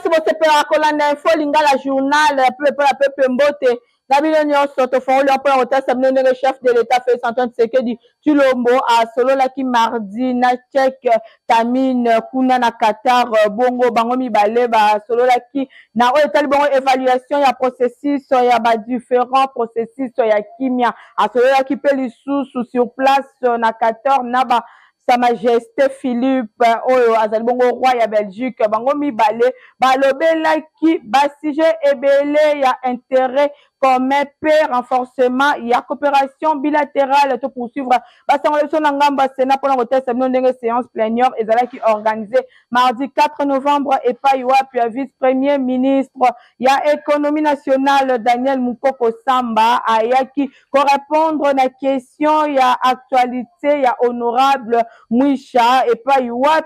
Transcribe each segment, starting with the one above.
si vous êtes kolanda info lingala journal peu mbote Nabilo nyonso tofongoli pour otasa le chef de l'État Félix Antoine Tshisekedi Tshilombo a solo la ki mardi na check tamine kuna na Qatar bongo bango mibale ba solo la ki na o etali bongo évaluation ya processus ya ba différents processus ya kimia a solo la ki pe lisusu sur place na Qatar na ba Sa Majesté Philippe oyo azali bongo roi ya Belgique bango mibale balobela ki basije ebele ya intérêt commun pe renforcement ya coopération bilatérale to poursuivre basangoliso na ngamba Sénat pour l'hôtesse ndenge séance plénière ezalaki organisée mardi 4 novembre et pa puis vice-premier ministre ya économie nationale Daniel Mukoko Samba ayaki ko répondre na question ya actualité ya honorable Mwisha et pa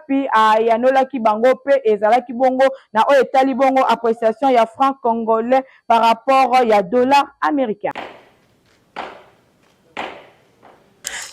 puis ayanolaki bango pe ezalaki bongo na o etali bongo appréciation ya franc congolais par rapport ya dollar américain.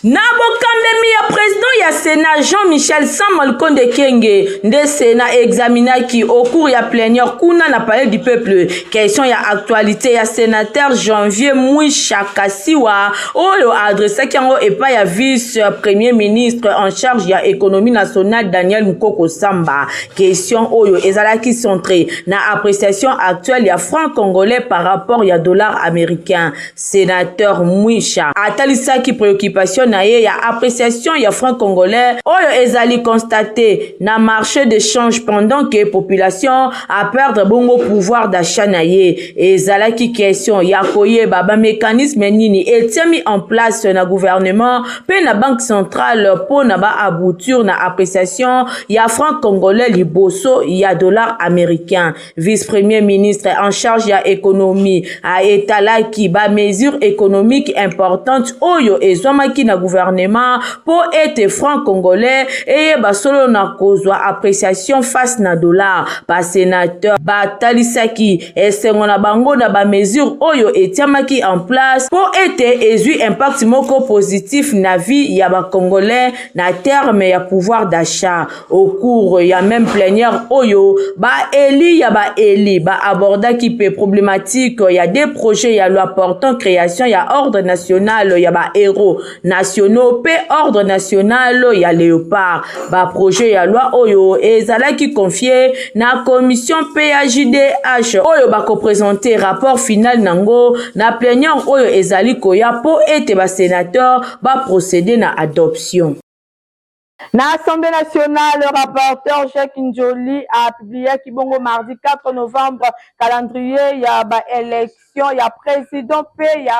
Nabo Kambemi ya président ya Sénat Jean-Michel Samalkonde Kenge nde Sénat examina qui au cours ya plénière kuna na palais du peuple question ya actualité ya sénateur Janvier Mwisha Kasiwa oyo adressé kango epa ya vice premier ministre en charge ya économie nationale Daniel Mukoko Samba question oyo ezalaki centré na appréciation actuelle ya franc congolais par rapport ya dollar américain. Sénateur Mwisha atalisa ki préoccupation na ye ya appréciation ya franc congolais oyo ezali constaté na marché de change pendant que population a perdre bongo pouvoir d'achat na ye ezalaki question ya koyeba ba mécanisme nini etiami en place na gouvernement pe na banque centrale po na ba aboutir na appréciation ya franc congolais liboso ya dollar américain. Vice-premier ministre en charge ya économie a etalaki ba mesures économiques importantes oyo ezomaki na gouvernement pour être franc congolais et basolo na kozwa appréciation face na dollar ba sénateur batalisaki esengona bango na ba mesure oyo etiamaki en place pour être ezu impact moko positif na vie ya ba congolais na terme ya pouvoir d'achat. Au cours ya même plénière oyo ba abordaki pe problématique ya des projets ya loi portant création ya ordre national ya ba héros nationaux pe ordre national ya léopard ba projet ya loi oyo ezalaki confié na commission PAJDH oyo ba ko présenter rapport final nango na plénière oyo ezali koya po ete ba sénateur ba procéder na adoption. Na Assemblée nationale, le rapporteur Jacques Njoli a publié Kibongo mardi 4 novembre calendrier, il y a élection, il y a président P, il y a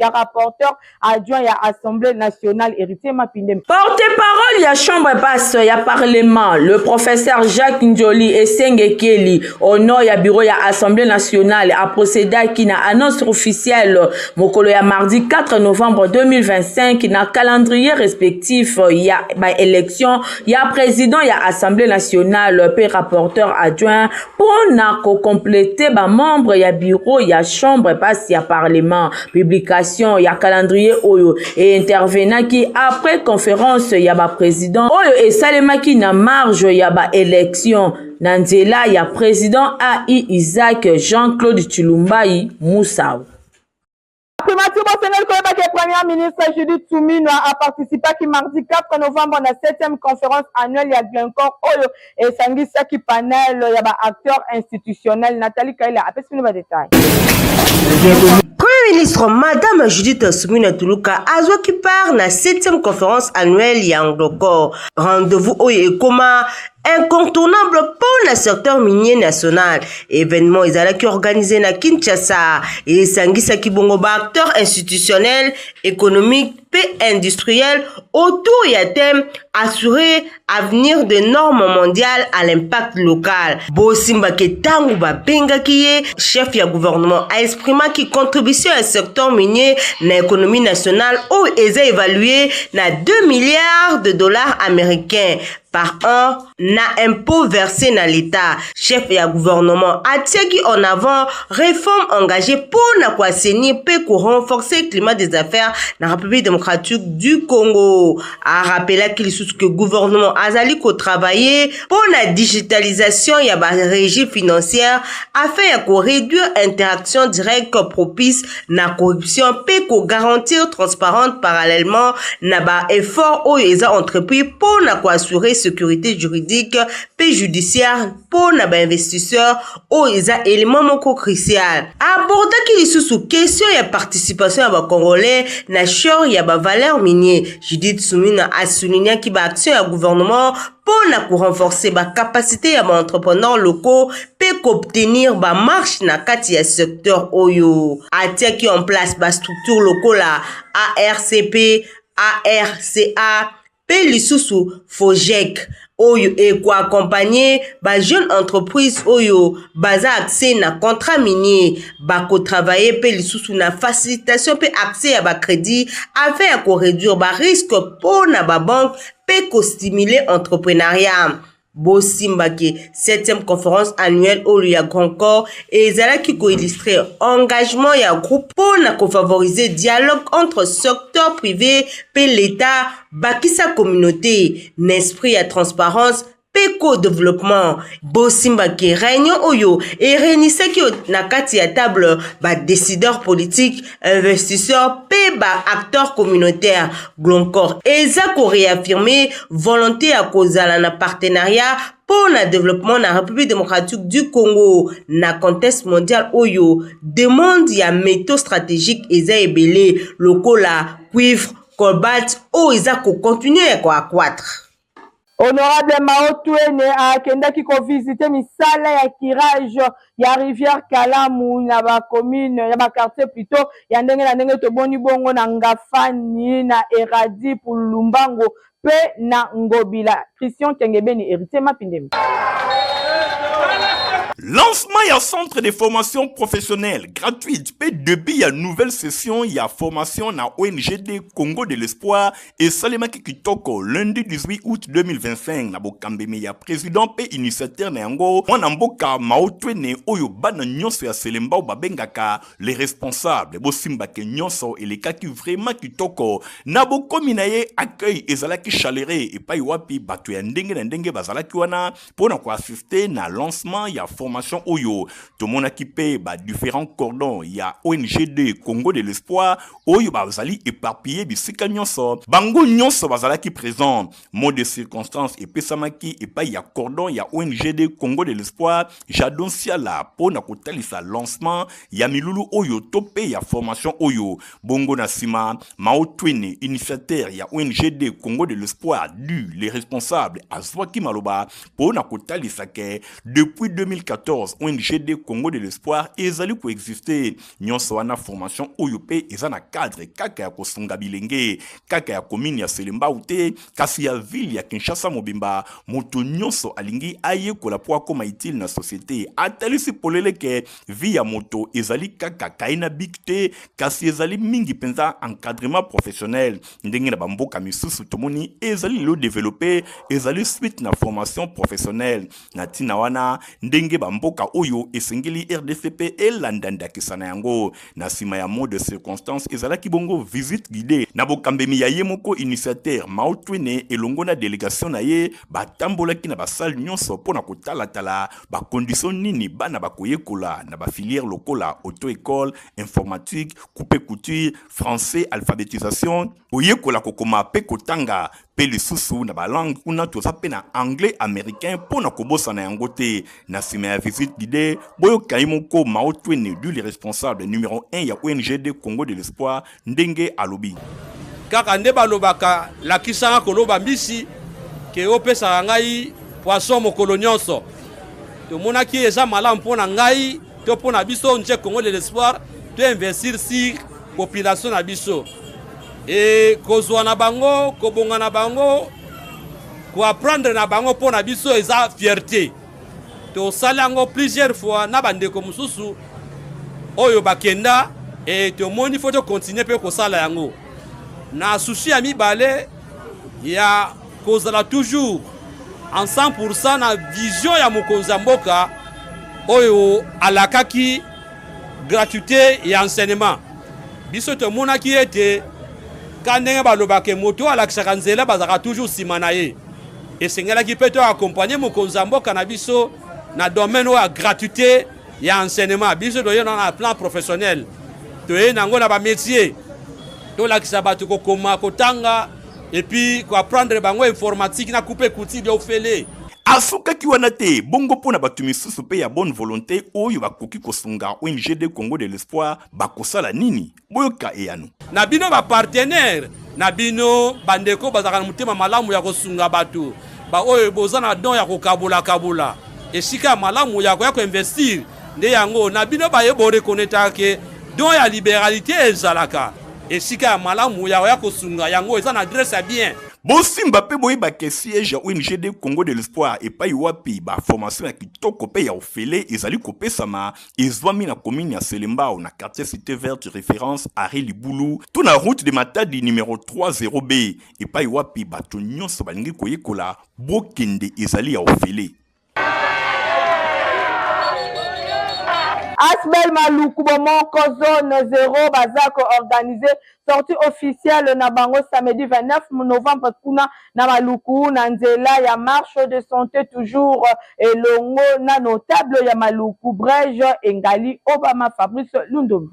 rapporteur adjoint, il y a Assemblée nationale héritier Mapindem. Porte-parole, il y a chambre basse, il y a parlement, le professeur Jacques Njoli et Senge Kelly, au nom, il y a bureau, il y a Assemblée nationale, a procédé qui n'a annonce officielle, Mokolo, il y a mardi 4 novembre 2025, il y a calendrier respectif, il y a élection, il y a président, il y a Assemblée nationale, puis rapporteur adjoint, pour compléter, membre, il y a bureau, il y a chambre, passe, il y a parlement, publication, il y a calendrier, oyo, et intervenant qui, après conférence, il y a président, oyo, et Salema qui n'a marge, il y a élection, Nanzela, il y a président AI Isaac Jean-Claude Tshilumbai Moussao. Le Premier ministre Judith Suminwa a participé qui mardi 4 novembre à la 7e conférence annuelle ya Glencore Oyo et Sangisa qui panel ya ba acteur institutionnel Nathalie Kaila a pesé nos détails. Premier ministre Madame Judith Suminwa Tuluka azwa qui part na 7e conférence annuelle ya Glencore. Rendez-vous Oyo et comment incontournable pour le secteur minier national. Événement ezalaki organisé na Kinshasa et Sangisa Kibongo ba acteur institutionnel, économique et industriel autour ya thème assurer avenir de normes mondiales à l'impact local. Bosimba Ketangu ba benga kiye chef ya gouvernement a exprimé qui contribution au secteur minier na économie nationale ou est évalué na 2 milliards de dollars américains. par an na impôt versé na l'État. Chef ya gouvernement atiaki en avant réforme engagée pour na assainir pe ko renforcer le climat des affaires na République démocratique du Congo. A rappelé qu'il sous que gouvernement azali ko travailler pour la digitalisation ya ba régie financière afin ya ko réduire interaction directe propice na corruption pe ko garantir transparente parallèlement na ba effort oyo eza entrepris pour na ko assurer sécurité juridique pe judiciaire pour na ba investisseurs oyo eza élément moko crucial. Aborda qu'il sous question ya participation ya ba congolais na chor ya ba valeur minier. Judith Soumina a souligné ki ba action ya gouvernement pour na renforcer ba capacité ya ba entrepreneurs locaux pe obtenir ba marche na kati ya secteur oyo. Atia qui en place ba structure locaux la ARCP, ARCA, pe lisusu FOGEC oyo et quoi accompagner ba jeune entreprise oyo baza accès na contrat minier ba ko travailler pe lisusu na facilitation pe accès à ba crédit afin ko réduire ba risque pour na ba banque pe ko stimuler entrepreneuriat. Bosimbake 7e conférence annuelle au ya Grand Corps et zala qui ko illustrer engagement ya groupe pour na ko favoriser dialogue entre secteur privé pe l'État bakisa communauté n'esprit ya transparence Peko développement Bosimbake réunion oyo et réunissait qui na kati ya table ba décideurs politiques investisseurs pe ba acteurs communautaires Gloncor et ça ko réaffirmer volonté à kozala na partenariat pour le développement de la République démocratique du Congo na contexte mondial oyo demande ya métaux stratégiques eza ebele lokola cuivre cobalt o eza ko continuer ko accroître. Honorable Mao Twene akendaki ko visiter misala ya kirage ya rivière Kalamu na ba commune ya ba quartier plutôt ya ndenge na ndenge to boni bongo na Ngafani na Eradi pour Lumbango pe na Ngobila. Christian Kengebeni héritier Mapindemi. Lancement y a centre de formation professionnelle gratuite. Pe depuis y a nouvelle session y a formation na ONGD Congo de l'espoir et Salemaki Kitoko lundi 18 août 2025 na Bokambeme y a président pe initiateur na yango mwana mboka Mao Twene oyo bana nyonso ya Selemba o babengaka les responsables Bosimbake nyonso elekaki vraiment Kitoko na bokomi na ye accueil ezalaki chaleureux et pa wapi bato ya ndenge na ndenge bazalaki wana pona ko assister na lancement y a formation oyo to mona kipe ba différents cordons ya ONGD Congo de l'espoir oyo bazali éparpillé bisika nyonso bango nyonso bazalaki présent mot de circonstance et pesamaki et pa ya cordon ya ONGD Congo de l'espoir jadonsia la pona kotalisa lancement ya milulu oyo tope ya formation oyo bongo na sima Mao Twene initiateur ya ONGD Congo de l'espoir du les responsables azwaki maloba pona kotalisa ke depuis 2014 ONGD Congo de l'espoir ezali ko exister nyonso wana formation oyo pe ezana cadre kaka ya kosunga bilenge kaka ya commune ya Selemba ute kasi ya ville ya Kinshasa mobimba moto nyonso alingi aye kola po akoma utile na société atalisi polele ke via moto ezali kaka kaina bikte kasi ezali mingi penza encadrement professionnel ndenge na bamboka misusu tomoni ezali lo développer ezali suite na formation professionnelle na tina wana ndenge bamboka oyo esengeli RDCP elandanda kisana yango na sima ya mot de circonstance ezalaki bongo visite guidée na bokambemi ya yemoko initiateur Mao Twene elongo na délégation na ye batambolaki na basale nyonso pona kotala ba condition nini bana bakoyekola na ba filière lokola auto-école informatique coupe couture français alphabétisation oyekola kokoma pe kotanga pe lisusu na ba langue kuna toza pe na anglais américain pona kobosa na yango te na sima ya visite guidée boyo kaimoko Mao Twene du le responsable numéro 1 ya ONGD Congo de l'espoir ndenge alobi kaka nde balobaka lakisanga koloba mbisi ke opesa ngai poisson mokolo nyonso tomonaki eza malamu mpona ngai to mpona biso nje Congo de l'espoir to investir sur population na biso e kozwa na bango kobonga na bango ko apprendre na bango mpona biso eza fierté to salango plusieurs fois na bandeko mususu oyo bakenda et to moni faut continuer pe ko sala yango na souci ya mibale ya kozala toujours en 100% na vision ya mokonzi ya mboka oyo alakaki gratuité ya enseignement. Biso tomonaki ete ka ndenge balobaka moto alakisaka nzela bazaka toujours nsima na ye. Esengelaki mpe to accompagner mokonzi ya mboka na biso na domaine oyo ya gratuité ya enseignement. Biso toye na plan professionnel, toye nango na bamétier, tolakisa bato kokoma kotanga epuis koapprendre bango informatique na coupe couti bia ofele. Asukaki wana te bongo mpona bato misusu mpe ya bonne volonté oyo bakoki kosunga ONG de Congo de l'Espoir bakosala nini boyoka eyano na bino bapartenaire na bino bandeko bazaka na motema malamu ya kosunga bato ba oyo boza na don ya kokabula esika malamu ya koya koinvestir nde yango na bino baye borekoneta ke don ya libéralité ezalaka esika malamu ya koya kosunga yango eza na adresse ya bien. Bosimba pe boyeba ke siège ya ONG de Congo de l'Espoir epai wapi ba formation ya kitoko pe ya ofele ezali kopesama ezwami na commune ya Selembao na quartier Cité Verte référence Ari Libulu tout na route de Matadi numéro 30B epai wapi bato nyonso balingi koyekola bokende ezali ya ofele. Asbel Maluku Bomoko zone 0 bazako organisé sortie officielle na bango samedi 29 novembre kuna na Maluku na nzela ya marche de santé toujours elongo na notable ya Maluku Brege Engali Obama Fabrice Lundombi.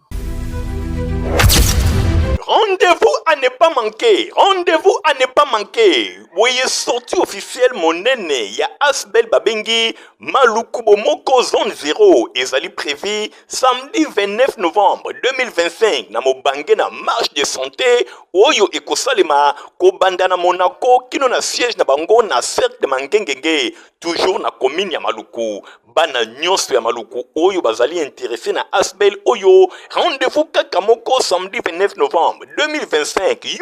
Rendez-vous à ne pas manquer. Rendez-vous à ne pas manquer. Voyez sortie officielle monene ya Asbel Babengi Maluku Bomoko zone 0 ezali prévu samedi 29 novembre 2025 na mobange na marche de santé oyo ekosalema kobanda na Monaco kino na siège na bango na cercle de Mangengenge toujours na commune ya Maluku. Bana nyonso ya Maluku oyo bazali intéressé na Asbel oyo rendez-vous kaka moko samedi 29 novembre 2025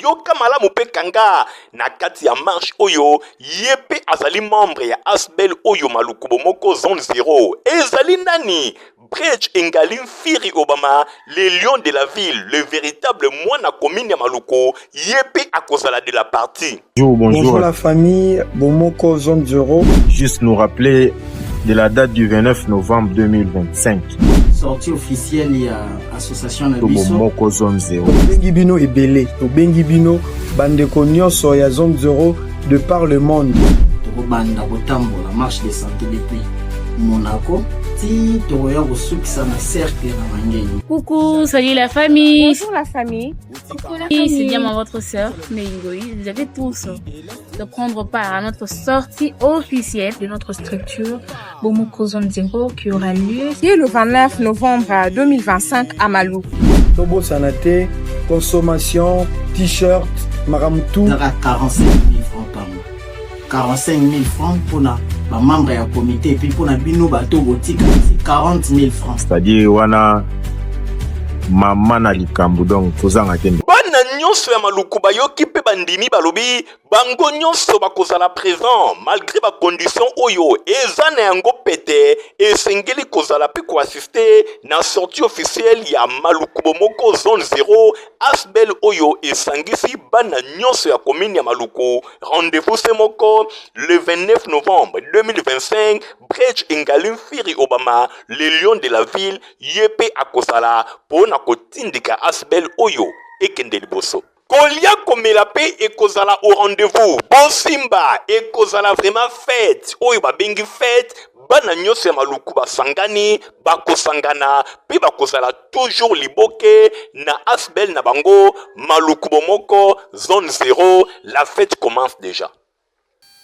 yoka malamu pe kanga na kati ya marche oyo yepe azali membre ya Asbel oyo Maluku Bomoko zone 0 ezali nani Brege Engali Firi Obama le lion de la ville le véritable moine commune ya Maluku yepe akozala de la partie. Bonjour la famille Bomoko zone 0. Juste nous rappeler de la date du 29 novembre 2025. Sortie officielle, il y a association na biso Bomoko zone 0. Bengi bino ebele, to bengi bino bandeko nyonso ya zone 0 de par le monde. To banda kotambola marche de santé depuis Monaco. Si tu regardes au soukisa na cercle na Mangengenge. Coucou, salut la famille. Bonjour la famille. Coucou la famille. C'est Diamant, votre sœur, Meingoi. Vous avez tous de prendre part à notre sortie officielle de notre structure Bomoko Zone 0 qui aura lieu le 29 novembre 2025 à Maluku. Tobo Sanate, consommation, t-shirt, maramtou. Ça va 45 000 francs par mois. 45 000 francs pour la membre du comité et puis pour la bino bateau boutique c'est 40 000 francs. C'est-à-dire wana mama na likambu donc kozanga tembe. Bana nyonso ya Maluku bayoki pe bandimi balobi bango nyonso bakozala présent malgré ba condition oyo eza na yango pete esengeli kozala pe ko assister na sortie officielle ya Maluku Bomoko zone 0 Asbel oyo esangisi bana nyonso ya commune ya Maluku. Rendez-vous c'est moko le 29 novembre 2025 Brege Engali Firi Obama le lion de la ville yepe akozala pona kotindika Asbel oyo ekende liboso. Kolia komela pe ekozala au rendez-vous. Bosimba ekozala vraiment fête. Oyo babengi fête. Bana nyonso ya Maluku basangani bakosangana pe bakozala toujours liboke na Asbel na bango Maluku Bomoko zone 0. La fête commence déjà.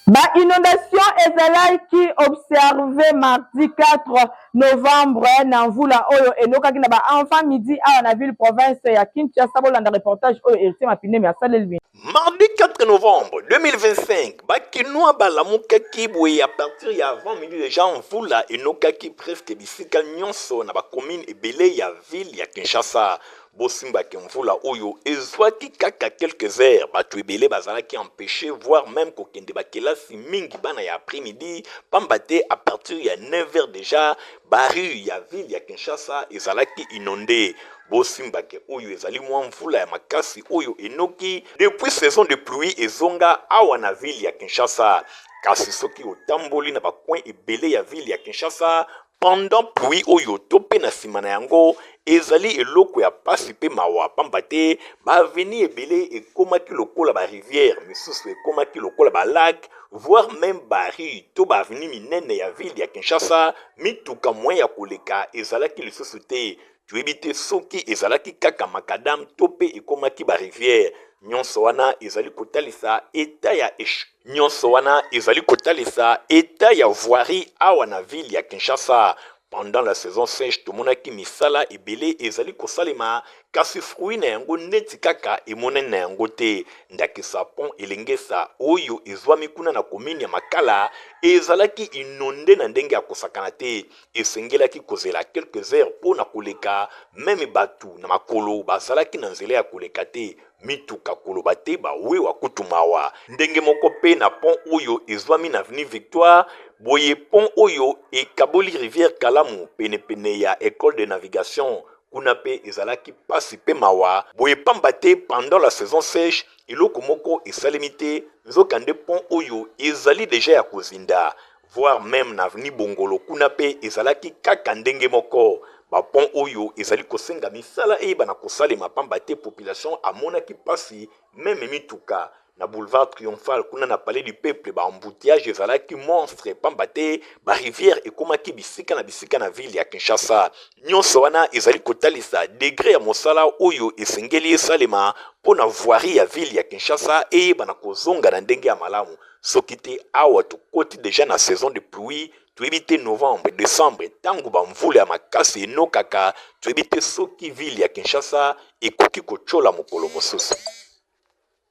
Ba inondation ezalaki observé mardi 4 novembre na mvula oyo enokaki na ba enfant midi awa na ville province ya Kinshasa bolanda reportage oyo Elsie Mapine ya salelwi. Mardi 4 novembre 2025 bakinoa balamukaki boye à partir ya avant midi déjà mvula enokaki presque bisika nyonso na ba commune ebele ya ville ya Kinshasa. Bosimba mvula oyo ezwaki kaka quelques heures bato ebele bazalaki empêché voire même kokende bakelasi mingi bana ya après-midi pambate à partir ya 9h déjà baru ya ville ya Kinshasa ezalaki inondé. bosimbake oyo ezali mwa mvula ya makasi oyo enoki depuis saison de pluie ezonga awa na ville ya Kinshasa. Kasi soki otamboli na bacoin ebele ya ville ya Kinshasa pendant pluie oyo to pe na nsima na yango ezali eloko ya pasi pe mawa pamba te baaveni ebele ekomaki lokola barivière misusu ekomaki lokola balac voire même bari to baaveni minene ya ville ya Kinshasa mituka moyen ya koleka ezalaki lisusu te. Toyebi te soki ezalaki kaka makadam to pe ekomaki barivière. Nyonso wana ezali kotalisa eta ya nyonso wana ezali kotalisa eta ya voirie awa na ville ya Kinshasa. Pendant la saison sèche tomonaki misala ebele ezali kosalema kasi fruit na yango neti kaka emonene na yango te. Ndakisa pont elengesa oyo ezwami kuna na komini ya Makala ezalaki inonde na ndenge ya kosakana te. Esengelaki kozela quelques heures po na koleka meme batu na makolo bazalaki na nzela ya koleka te. Mituka koloba te bawewa kutumawa. Ndenge moko pe na pont oyo ezwami na avenue Victoire boye pont oyo ekaboli rivière Kalamu pene ya école de navigation kuna pe ezalaki pasi pe mawa boye pamba te pendant la saison sèche eloko moko esalemi te nzokande pont oyo ezali deja ya kozinda voire même na avenue Bongolo kuna pe ezalaki kaka ndenge moko. Bapon oyo ezali kosenga misala eyeba na kosalema pamba te population amonaki pasi meme mituka na boulevard Triomphal kuna na palais du peuple embouteillage ezalaki monstre pamba te rivière ekomaki bisika na ville ya Kinshasa. Nyonso wana ezali kotalisa degré ya mosala oyo esengeli esalema pona voirie ya ville ya Kinshasa eyeba na kozonga na ndenge ya malamu. Soki te awa tokoti deja na saison de pluie toyebi te novembre décembre tango bamvula ya makasi enokaka toyebi te soki ville ya Kinshasa ekoki kochola mokolo mosusu.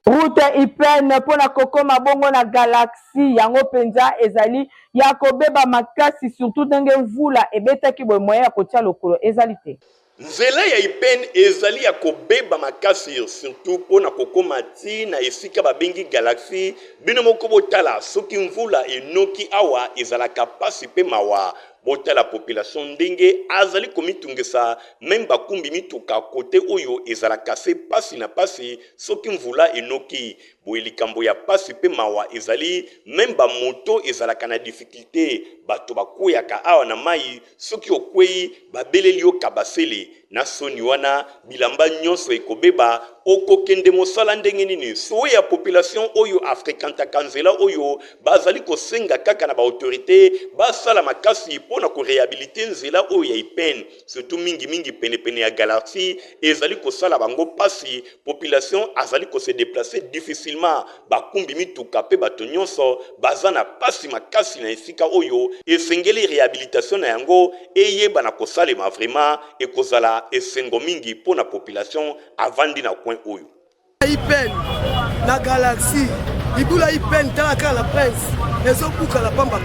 Route ipene pona kokoma bongo na galaxie yango penza ezali ya kobeba makasi surtout ndenge mvula ebetaki boye moyen ya kotia lokolo ezali te. Nzela ya ipene ezali ya kobeba makasi surtout pona kokoma ti na esika babengi galaxie bino moko botala soki mvula enoki awa ezalaka pasi pe mawa. Bota la population ndenge azali komitungesa même bakumbi mituka kote oyo ezalaka se pasi na pasi soki mvula enoki boye likambo ya pasi pe mawa ezali même bamoto ezalaka na difficulté bato bakweyaka awa na mai soki okwei babeleli yo kabasele na soni wana bilamba nyonso ekobeba okokende mosala ndenge nini so ya population oyo afrekantaka nzela oyo bazali kosenga kaka na baautorité basala makasi pona korehabilite nzela oyo ya ipene surtout mingi pene ya galaxie ezali kosala bango pasi population azali kose déplacer difficilement bakumbi mituka pe bato nyonso baza na pasi makasi na esika oyo esengeli réhabilitation na yango eyeba na kosalema vraiment ekozala esengo mingi pona population avandi na coin oyo. Ipen na galaxie libula ipen talaka la prince ezobuka la pamba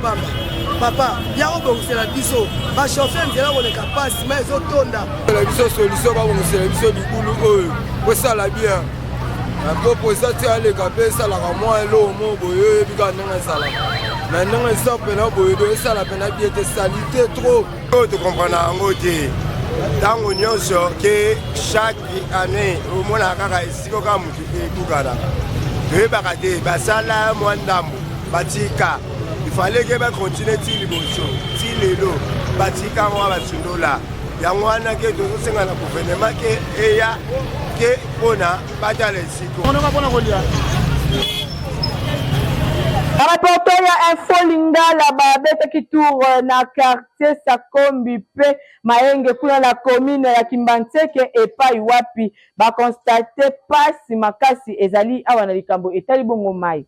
papa ya obongusela biso ba chauffeur nzela koleka pasi ma ezotonda la biso solution babongusela biso libulu oyo kosala bien proposa ti aleka mpe esalaka mwa elomo boye ebika ndenge esalaka na ndenge eza mpena boye do esala mpena bie te salite trop oyo tokomprana yango te ntango nyonso ke chaque année omonaka kaka esika kaka motu ebukanaka toyebaka te basala mwa ndambo batika ifale ke bakontinue ti liboso ti lelo batika mwa basundola yango wana ke tozosenga na gouvernement ke eya ke mpona batala esiko mpona kolia. Rapporteur ya Info Lingala babetaki tour na quartier Sakombi pe Maenge kuna na commune ya Kimbantseke epai wapi bakonstate pasi makasi ezali awa na likambo etali bongo mai.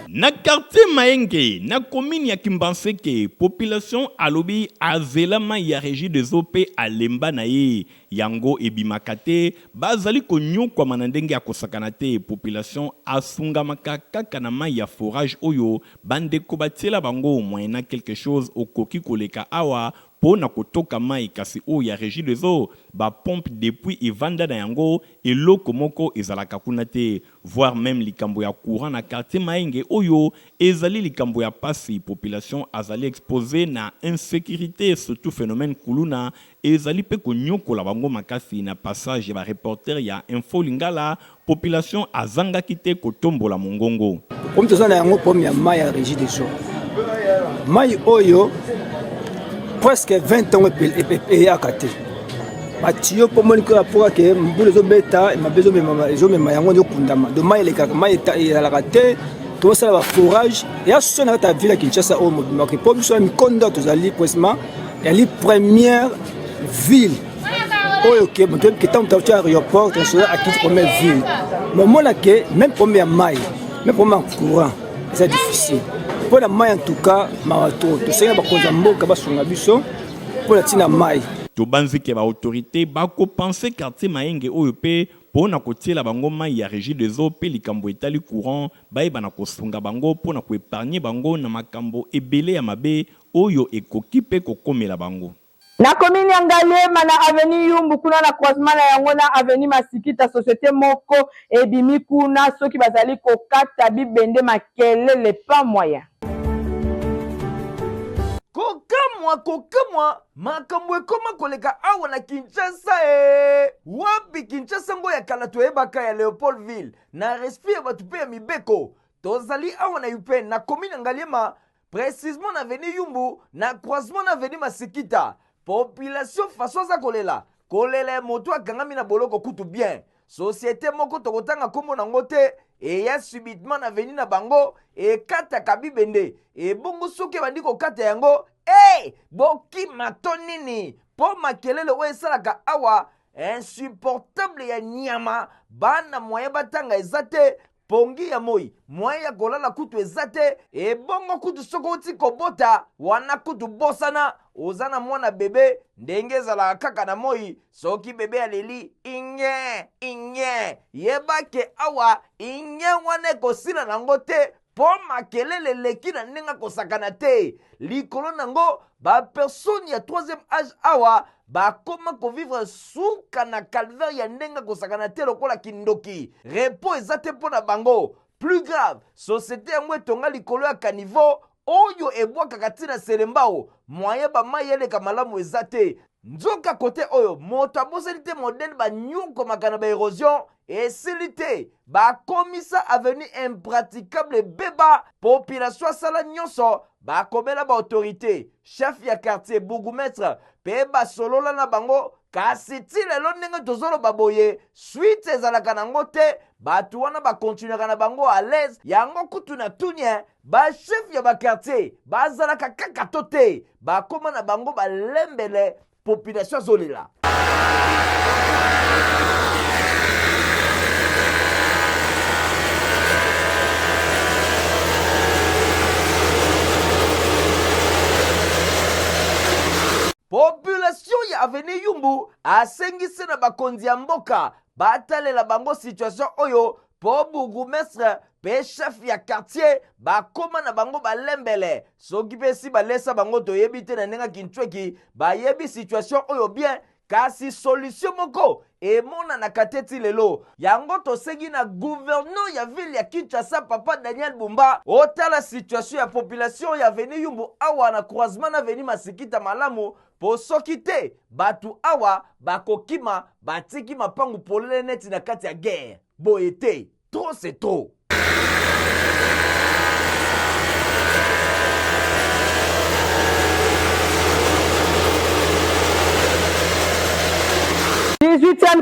Na quartier Maenge, na commune ya Kimbantseke, population alobi azelama ya régie des OP à Lemba na ye. Yango ebimakate, bazali konyo kwa manandenge ya kosakanate, population asungamaka kaka na mai ya forage oyo, bande kobatela bango moyena quelque chose au koki koleka awa, po na kotoka mai kasi o ya régie des eaux ba pompe depuis evanda na yango eloko moko ezalaka kuna te, voire même likambo ya courant na quartier Mahenge oyo ezali likambo ya pasi, population azali exposé na insécurité, surtout phénomène kuluna ezali pe konyokola bango makasi na passage ba reporter ya Info Lingala, population azanga kite kotombola mongongo. Comme tout ça na yango pomme ya mai ya régie des eaux. Mai oyo presque 20 ans et à côté. Mathieu pour mon cœur pour que mbule zo beta ma bezo me yango ndio kundama. De mai le kaka mai et la raté. Tout ça va forage et à ce na ta ville Kinshasa au mobile que pour so mi konda tozali prestement et la première ville oyo ke moto ke tant ta aéroport international à quitte première ville. Moment là que même première mai, même premier courant, c'est difficile. Pour la mai en tout cas, marathon, tout ça ba konza mboka ba sunga biso pour la tina mai. Tobanzi ke ba autorité ba ko penser quartier Mahenge oyo pe pona kotiela bango mai ya régie des eaux pe likambo etali courant ba bana kosunga bango pona ko épargner bango na makambo ebele ya mabe oyo ekoki pe kokomela bango. Na commune ya Ngalema na avenue Yumbu kuna na croisement na yango na avenue Masikita société moko ebimi kuna soki bazali kokata bibende makelele pas moyen. Kokamwa makambo ekoma koleka awa na Kinshasa wapi Kinshasa ngo ya kala toyebaka ya Leopoldville na respire batu pe ya mibeko tozali awa na UP na commune Ngalema précisément na avenue Yumbu na croisement na avenue Masikita. Population façon za kolela moto akangami na boloko kutu bien société moko tokotanga kombo na ngote et ya subitement na veni na bango et kata kabibende et bongo soke bandi ko kata yango boki matonini po makelele o esalaka awa insupportable ya nyama bana moye batanga ezate pongi ya moi moye ya kolala kutu ezate et bongo kutu soko uti kobota wana kutu bosana ozana mwana bebe ndenge ezalaka kaka na moi soki bebe aleli inye yebake awa inye wana ekosila nango te po makelele leki na ndenge kosakana te likolo nango bapersone ya 3e âge awa bakoma kovivre suka na calvaire ya ndenge kosakana te lokola kindoki repo eza te mpo na bango. Plus grave, société yango etonga likolo ya kanivo oyo ebwakaka ntina selembao moyen bamai eleka malamu eza te. Nzoka kote oyo moto aboseli te modele banyukomaka na baérosion esili te bakomisa avenue impraticable beba population asala nyonso bakomela baautorité chef ya quartier bourgmestre pe basolola na bango kasi ti lelo ndenge tozoloba boye suite ezalaka nango te bato wana bakontinuaka na bango à l'aise yango kutu na tunie bachef ya baquartier bazalaka kaka to te bakoma na bango balembele population zolela. Population ya avenue Yumbu asengisi na bakonzi ya mboka batalela bango situation oyo po bourgmestre pe chef ya quartier bakoma na bango balembele soki pe si balesa bango toyebi te na ndenge kinchweki bayebi situation oyo bien kasi solution moko emona na kateti lelo yango tosengi na gouverneur ya ville ya Kinshasa papa Daniel Bumba otala situation ya population ya avenue Yumbu awa na croisement na avenue Masikita malamu po soki te batu awa bakokima batiki mapangu polele neti na kati ya guerre boye te trop c'est trop.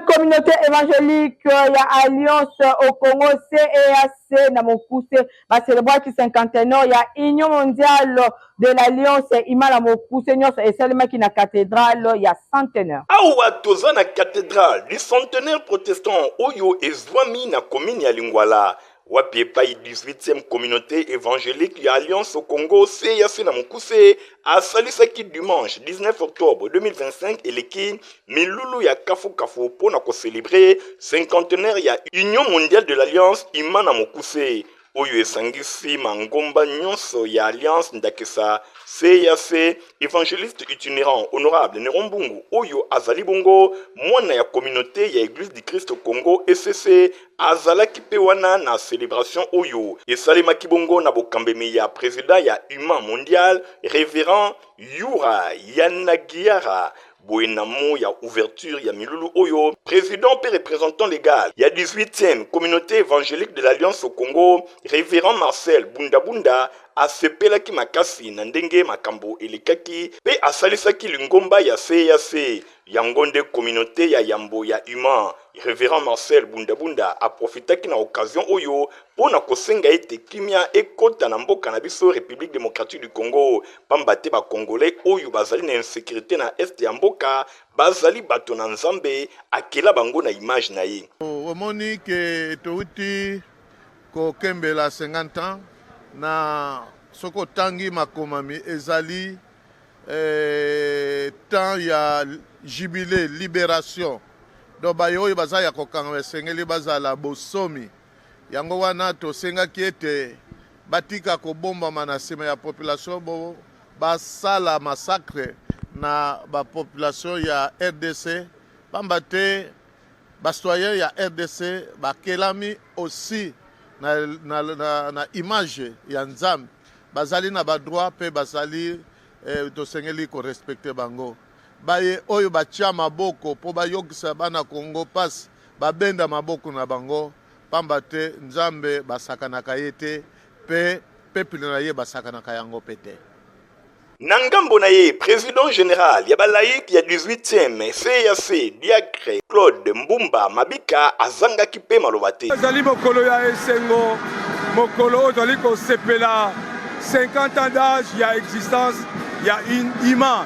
Communauté évangélique ya Alliance au Congo CEAC na Mokuse va célébrer qui 51 ans ya Union mondiale de l'Alliance Imala Mokuse nyonso esalema ki na cathédrale ya centenaire. Awa toza na cathédrale du centenaire protestant oyo ezwami na commune ya Lingwala. Wapi epai 18e communauté évangélique ya Alliance au Congo CEAC na Mokuse asalisaki dimanche 19 octobre 2025 eleki milulu ya kafu pona ko célébrer cinquantenaire ya Union mondiale de l'Alliance Imana Mokuse. oyo esangisi mangomba nyonso ya Alliance Ndakisa CAC. Évangéliste itinérant honorable Nerombungu oyo azali bongo mwana ya communauté ya Église du Christ au Congo ECC azalaki pe wana na célébration oyo esalemaki bongo na bokambemi ya président ya Human Mondial révérend Yura Yanagiara. Boenamo ya ouverture ya milulu oyo président et représentant légal ya 18e communauté évangélique de l'Alliance au Congo révérend Marcel Bundabunda asepelaki makasi na ndenge makambo elekaki pe asalisaki lingomba ya CAC yango nde communauté ya yambo ya Human. Révérend Marcel Bundabunda aprofitaki na occasion oyo pona kosenga ete kimia ekota na mboka na biso République démocratique du Congo pamba te ba congolais oyo bazali na insécurité na est ya mboka bazali bato na nzambe akela bango na image na ye. Omoni ke touti ko kembela 50 ans na soko tangi makomami ezali temps ya jubilé libération do bayo oyo baza ya kokanga esengeli bazala bosomi yango wana tosengaki ete batika kobombama na nsima ya population bo basala massacre na bapopulation ya RDC pamba te bastoyen ya RDC bakelami aussi na image ya nzambe bazali na badroit pe bazali tosengeli korespecte bango baye oyo batia maboko po bayokisa bana Congo pasi babenda maboko na bango pamba te nzambe basakanaka ye te pe peuple na ye basakanaka yango pete. Nangambo na ye président général ya balaïque ya 18e CAC Diacre Claude Mbumba Mabika azangaki pe maloba te. Azali mokolo ya esengo mokolo ozali kosepela 50 ans d'âge ya existence ya IMA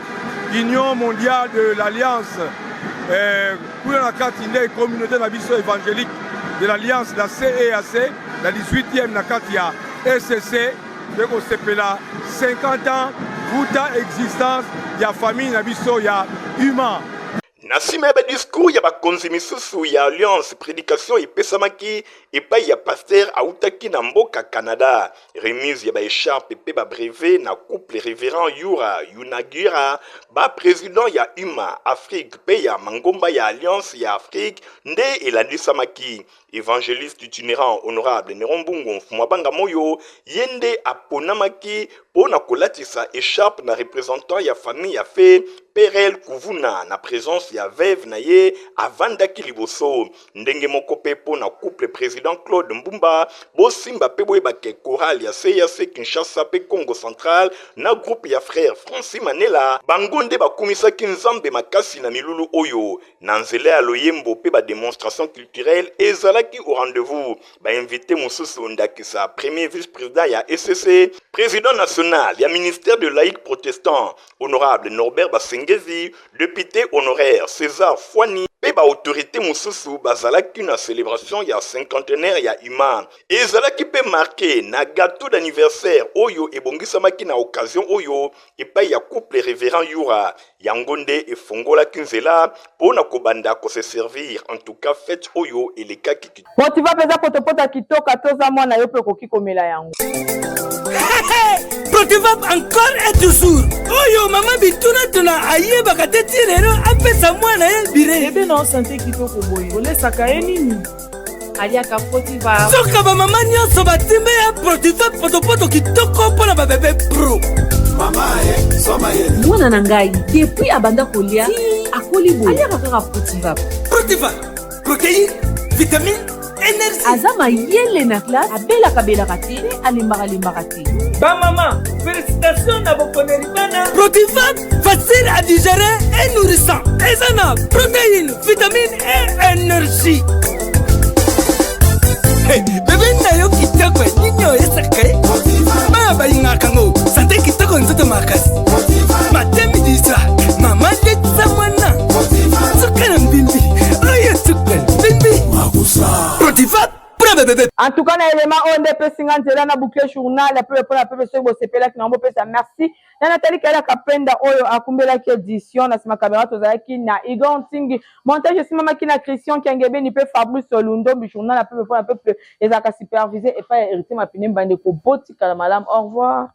Union mondiale de l'Alliance pour la carte de communauté na biso évangélique de l'Alliance la CAC la 18e na carte ya SCC de kosepela 50 ans Buta existence ya famille na biso ya Human. Na sima ya discours ya bakonzi misusu ya Alliance prédication epesamaki epai ya pasteur autaki na mboka Canada remise ya ba écharpe pe ba brevet na couple révérend Yura Yunagira ba président ya Human Afrique pe ya mangomba ya Alliance ya Afrique nde elandisamaki. Évangéliste itinérant honorable Nerombungu Mfumabanga Moyo yende aponamaki pona kolatisa écharpe na représentant ya famille ya fe Perel Kuvuna na présence ya veuve na ye avandaki liboso ndenge moko pe pona couple président Claude Mbumba bosimba pe boyebake chorale ya CAC Kinshasa pe Congo Central na groupe ya frère Francis Manela bangonde bakumisaki nzambe makasi na milulu oyo na nzela ya loyembo pe ba démonstration culturelle ezalaki au rendez-vous ba invité Mosusu Ndakisa premier vice-président ya ECC président national ya ministère de laïque protestant honorable Norbert Basengezi député honoraire César Fouani pe ba autorité Mosusu bazalaki na célébration ya cinquantenaire ya Human ezalaki pe marqué na gâteau d'anniversaire oyo ebongisamaki na occasion oyo epai ya couple révérend Yura yangonde efongola kinzela pona kobanda ko se servir en tout cas fête oyo elekaki motiva peza potopota kitoka toza mwana yo pe koki komela yango. Protivap encore et toujours. Oyo mama bituna tuna ayeba kateti rero apesa mwana ye bire. Ebe na santé kitoko boye. Olesaka ye nini? Aliaka Protivap. Soka ba mama nyonso batimbe ya Protivap potopoto kitoko pona ba bébé pro. Mama soma ye. Mwana na ngai depuis abanda kolia akoli boye. Aliaka kaka Protivap. Protivap. Protéine, vitamine, énergie. Azama yele na classe abela kabela kate alimbaka limbaka te. Ba maman, félicitations na bokoneri bana. Protivap, facile à digérer et nourrissant. Ezana, protéines, vitamines et énergie. Hey, bébé na yo kitoko ninyo esaka. Ba ba inga kango, santé kitoko nzoto makasi. Matemi disa, mama letsa mwana. Sukana mbimbi, oye sukana mbimbi. Protivap, pra bébé. En tout cas, na élément ONDP 50 na boucler journal pour la peuple ceux qui s'appellent qui n'ont pas merci. Na Nathalie Kala Kapenda oyo akumbela ki édition na sima caméra tozalaki na Igor Ntingi montage sima makina Christian Kengebe ni pe Fabrice Solundo bi journal la peuple ezaka supervisé et pas hérité mapine mbande ko botika la malam. Au revoir.